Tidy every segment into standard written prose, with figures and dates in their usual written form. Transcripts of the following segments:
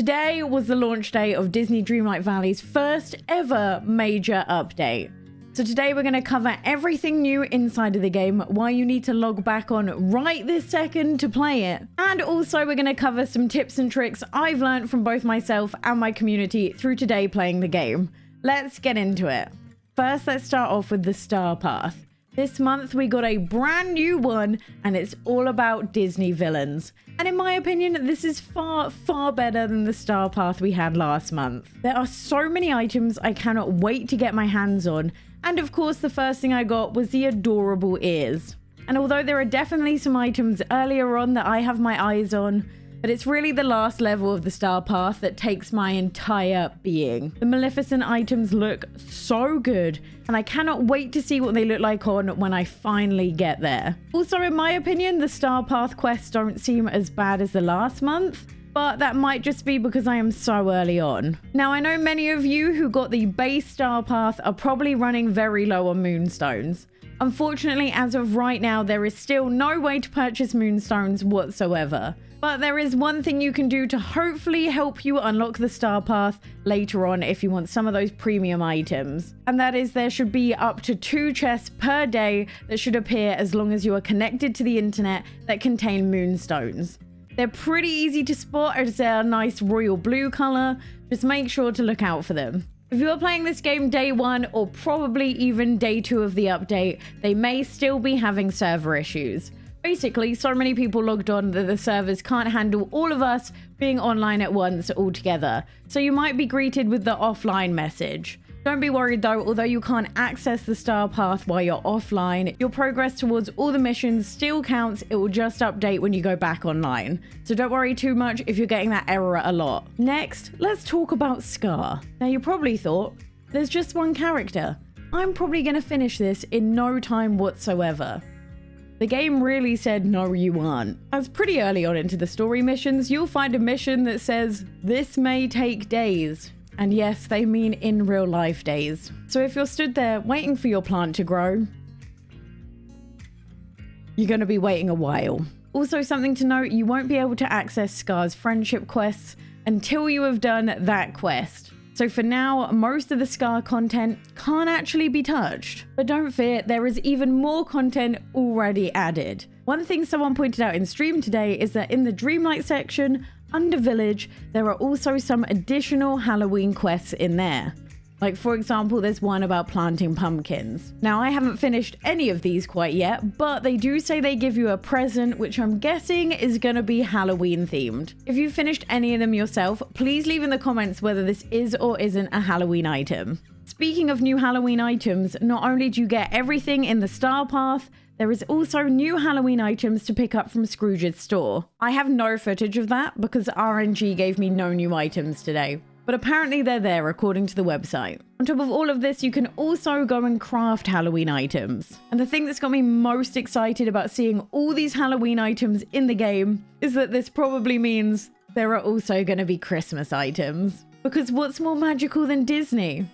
Today was the launch day of Disney Dreamlight Valley's first ever major update. So today we're going to cover everything new inside of the game, why you need to log back on right this second to play it. And also we're going to cover some tips and tricks I've learned from both myself and my community through today playing the game. Let's get into it. First, let's start off with the Star Path. This month we got a brand new one and it's all about Disney villains. And in my opinion, this is far better than the Star Path we had last month. There are so many items I cannot wait to get my hands on. And of course, the first thing I got was the adorable ears. And although there are definitely some items earlier on that I have my eyes on, but it's really the last level of the Star Path that takes my entire being. The Maleficent items look so good, and I cannot wait to see what they look like on when I finally get there. Also, in my opinion, the Star Path quests don't seem as bad as the last month, but that might just be because I am so early on. Now, I know many of you who got the base Star Path are probably running very low on Moonstones. Unfortunately, as of right now, there is still no way to purchase Moonstones whatsoever. But there is one thing you can do to hopefully help you unlock the Star Path later on if you want some of those premium items. And that is there should be up to 2 chests per day that should appear as long as you are connected to the internet that contain Moonstones. They're pretty easy to spot as they're a nice royal blue color. Just make sure to look out for them. If you are playing this game day 1 or probably even day 2 of the update, they may still be having server issues. Basically, so many people logged on that the servers can't handle all of us being online at once altogether. So you might be greeted with the offline message. Don't be worried though, although you can't access the Star Path while you're offline, your progress towards all the missions still counts. It will just update when you go back online. So don't worry too much if you're getting that error a lot. Next, let's talk about Scar. Now you probably thought, there's just one character. I'm probably going to finish this in no time whatsoever. The game really said no you aren't. As pretty early on into the story missions, you'll find a mission that says, this may take days. And yes, they mean in real life days. So if you're stood there waiting for your plant to grow, you're going to be waiting a while. Also, something to note, you won't be able to access Scar's friendship quests until you have done that quest. So for now, most of the Scar content can't actually be touched. But don't fear, there is even more content already added. One thing someone pointed out in stream today is that in the Dreamlight section, under Village, there are also some additional Halloween quests in there. Like for example, there's one about planting pumpkins. Now I haven't finished any of these quite yet, but they do say they give you a present, which I'm guessing is gonna be Halloween themed. If you've finished any of them yourself, please leave in the comments whether this is or isn't a Halloween item. Speaking of new Halloween items, not only do you get everything in the Star Path, there is also new Halloween items to pick up from Scrooge's store. I have no footage of that because RNG gave me no new items today. But apparently they're there according to the website. On top of all of this, you can also go and craft Halloween items. And the thing that's got me most excited about seeing all these Halloween items in the game is that this probably means there are also going to be Christmas items. Because what's more magical than Disney?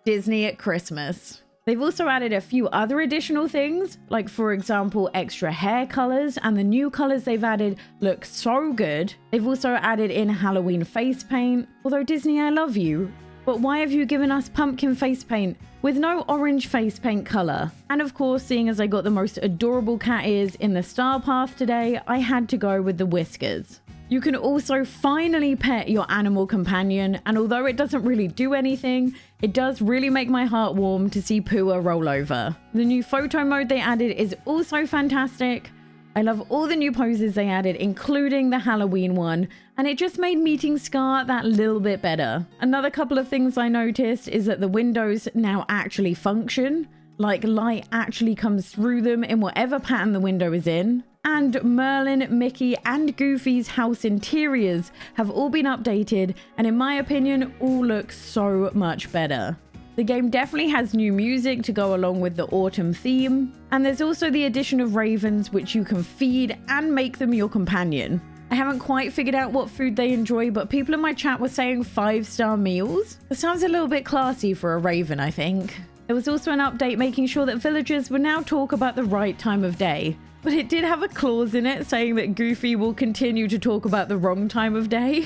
Disney at Christmas. They've also added a few other additional things, like for example, extra hair colors, and the new colors they've added look so good. They've also added in Halloween face paint. Although Disney, I love you, but why have you given us pumpkin face paint with no orange face paint color? And of course, seeing as I got the most adorable cat ears in the Star Path today, I had to go with the whiskers. You can also finally pet your animal companion, and although it doesn't really do anything, it does really make my heart warm to see Pua roll over. The new photo mode they added is also fantastic. I love all the new poses they added, including the Halloween one, and it just made meeting Scar that little bit better. Another couple of things I noticed is that the windows now actually function, like light actually comes through them in whatever pattern the window is in. And Merlin, Mickey, and Goofy's house interiors have all been updated, and in my opinion, all look so much better. The game definitely has new music to go along with the autumn theme, and there's also the addition of ravens, which you can feed and make them your companion. I haven't quite figured out what food they enjoy, but people in my chat were saying 5-star meals. That sounds a little bit classy for a raven, I think. There was also an update making sure that villagers would now talk about the right time of day. But it did have a clause in it saying that Goofy will continue to talk about the wrong time of day.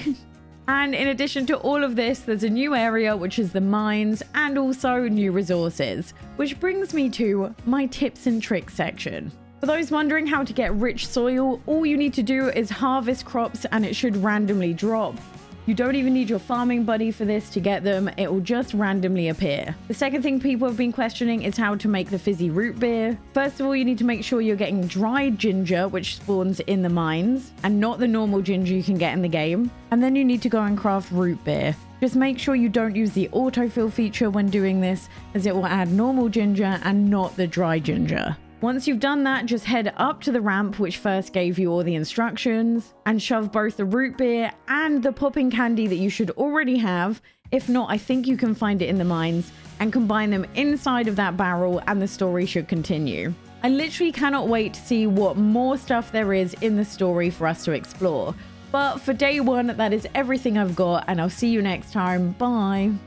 And in addition to all of this, there's a new area, which is the mines, and also new resources. Which brings me to my tips and tricks section. For those wondering how to get rich soil, all you need to do is harvest crops and it should randomly drop. You don't even need your farming buddy for this to get them, it will just randomly appear. The second thing people have been questioning is how to make the fizzy root beer. First of all, you need to make sure you're getting dried ginger, which spawns in the mines, and not the normal ginger you can get in the game. And then you need to go and craft root beer. Just make sure you don't use the autofill feature when doing this, as it will add normal ginger and not the dry ginger. Once you've done that, just head up to the ramp which first gave you all the instructions and shove both the root beer and the popping candy that you should already have. If not, I think you can find it in the mines, and combine them inside of that barrel and the story should continue. I literally cannot wait to see what more stuff there is in the story for us to explore. But for day one, that is everything I've got, and I'll see you next time. Bye.